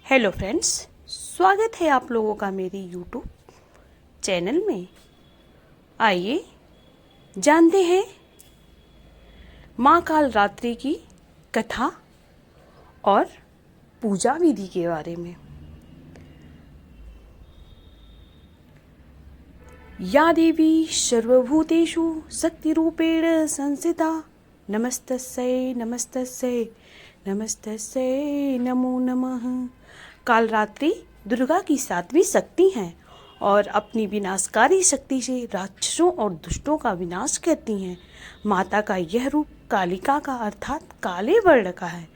Hello friends, स्वागत है आप लोगों का मेरी यूट्यूब चैनल में। आइए जानते हैं माँ कालरात्रि की कथा और पूजा विधि के बारे में। या देवी सर्वभूतेषु शक्तिरूपेण संस्थिता नमस्तस्यै नमस्तस्यै नमस्तस्यै नमो नमः। कालरात्रि दुर्गा की 7वीं शक्ति हैं और अपनी विनाशकारी शक्ति से राक्षसों और दुष्टों का विनाश करती हैं। माता का यह रूप कालिका का अर्थात काले वर्ण का है।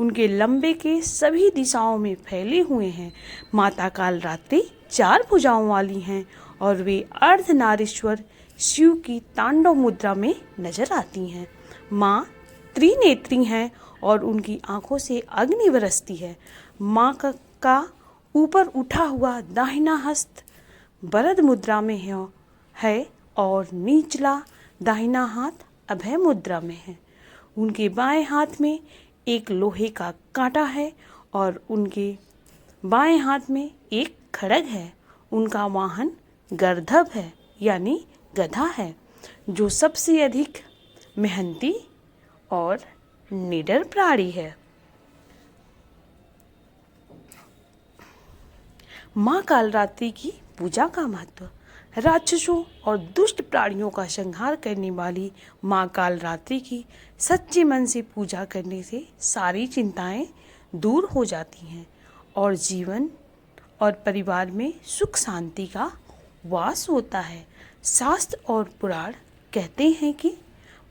उनके लंबे के सभी दिशाओं में फैले हुए हैं। माता कालरात्रि 4 भुजाओं वाली हैं और वे अर्धनारीश्वर शिव की तांडव मुद्रा में नजर आती हैं। माँ त्रिनेत्री हैं और उनकी आंखों से अग्नि बरसती है। माँ का ऊपर उठा हुआ दाहिना हस्त वरद मुद्रा में है और निचला दाहिना हाथ अभय मुद्रा में है। उनके बाएं हाथ में एक लोहे का कांटा है और उनके बाएं हाथ में एक खड्ग है। उनका वाहन गर्दभ है यानी गधा है, जो सबसे अधिक मेहनती और निडर प्राणी है। माँ कालरात्रि की पूजा का महत्व। राक्षसों और दुष्ट प्राणियों का संहार करने वाली माँ कालरात्रि की सच्चे मन से पूजा करने से सारी चिंताएं दूर हो जाती हैं और जीवन और परिवार में सुख शांति का वास होता है। शास्त्र और पुराण कहते हैं कि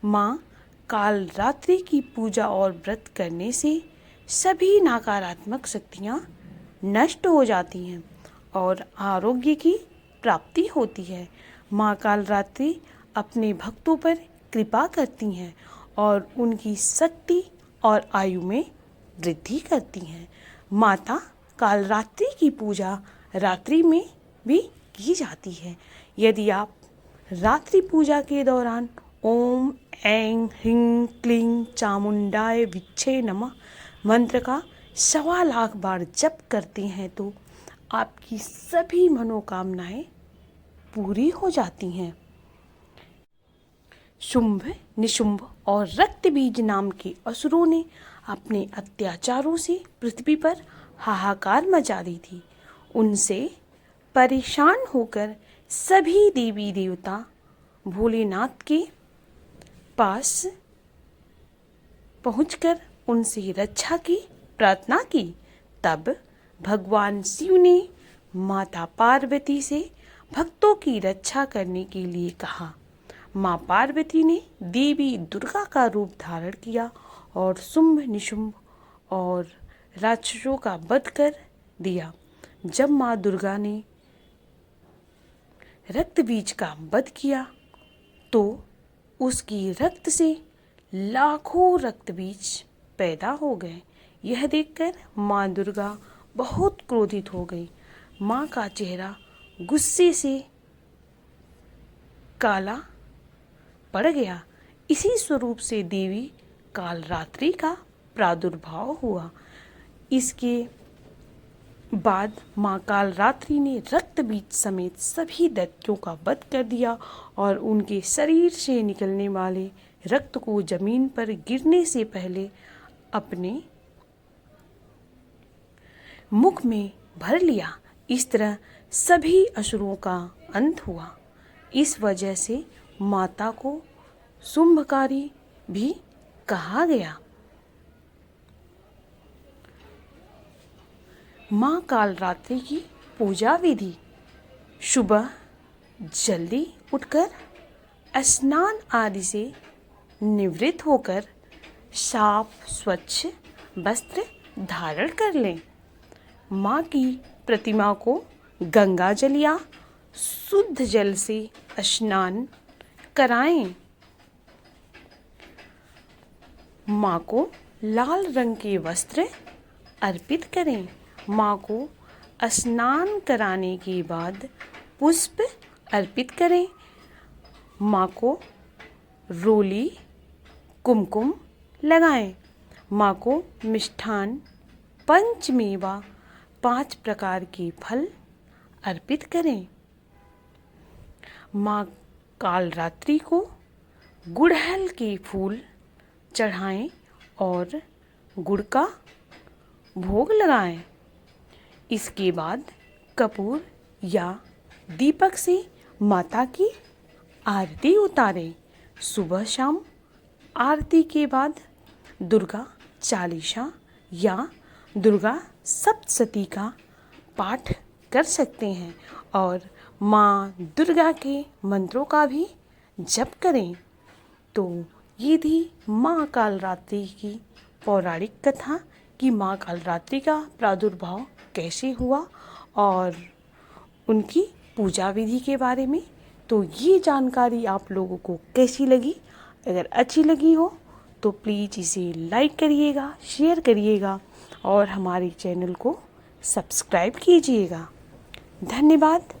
माँ कालरात्रि की पूजा और व्रत करने से सभी नकारात्मक शक्तियाँ नष्ट हो जाती हैं और आरोग्य की प्राप्ति होती है। माँ कालरात्रि अपने भक्तों पर कृपा करती हैं और उनकी शक्ति और आयु में वृद्धि करती हैं। माता कालरात्रि की पूजा रात्रि में भी की जाती है। यदि आप रात्रि पूजा के दौरान ओम ऐं ह्रीं क्लीं चामुंडाय विच्छे नमः मंत्र का 1.25 लाख बार जप करते हैं तो आपकी सभी मनोकामनाएं पूरी हो जाती हैं। शुंभ, निशुंभ और रक्तबीज नाम के असुरों ने अपने अत्याचारों से पृथ्वी पर हाहाकार मचा दी थी। उनसे परेशान होकर सभी देवी देवता भोलेनाथ के पास पहुंचकर उनसे रक्षा की प्रार्थना की। तब भगवान शिव ने माता पार्वती से भक्तों की रक्षा करने के लिए कहा। माँ पार्वती ने देवी दुर्गा का रूप धारण किया और शुंभ निशुंभ और राक्षसों का वध कर दिया। जब माँ दुर्गा ने रक्त बीज का वध किया तो उसकी रक्त से लाखों रक्त बीज पैदा हो गए। यह देखकर माँ दुर्गा बहुत क्रोधित हो गई। माँ का चेहरा गुस्से से काला पड़ गया। इसी स्वरूप से देवी कालरात्रि का प्रादुर्भाव हुआ। इसके बाद माँ कालरात्रि ने रक्त बीज समेत सभी दैत्यों का वध कर दिया और उनके शरीर से निकलने वाले रक्त को जमीन पर गिरने से पहले अपने मुख में भर लिया। इस तरह सभी असुरों का अंत हुआ। इस वजह से माता को शुंभकारी भी कहा गया। माँ कालरात्रि की पूजा विधि। सुबह जल्दी उठकर स्नान आदि से निवृत्त होकर साफ स्वच्छ वस्त्र धारण कर लें। माँ की प्रतिमा को गंगा जल या शुद्ध जल से स्नान कराएं। माँ को लाल रंग के वस्त्र अर्पित करें। माँ को स्नान कराने के बाद पुष्प अर्पित करें। माँ को रोली कुमकुम लगाएं। माँ को मिष्ठान पंचमेवा 5 प्रकार के फल अर्पित करें। माँ कालरात्रि को गुड़हल के फूल चढ़ाएं और गुड़ का भोग लगाएं। इसके बाद कपूर या दीपक से माता की आरती उतारें। सुबह शाम आरती के बाद दुर्गा चालीसा या दुर्गा सप्तशती का पाठ कर सकते हैं और माँ दुर्गा के मंत्रों का भी जप करें। तो ये थी माँ कालरात्रि की पौराणिक कथा कि माँ कालरात्रि का प्रादुर्भाव कैसे हुआ और उनकी पूजा विधि के बारे में। तो ये जानकारी आप लोगों को कैसी लगी? अगर अच्छी लगी हो तो प्लीज़ इसे लाइक करिएगा, शेयर करिएगा और हमारे चैनल को सब्सक्राइब कीजिएगा। धन्यवाद।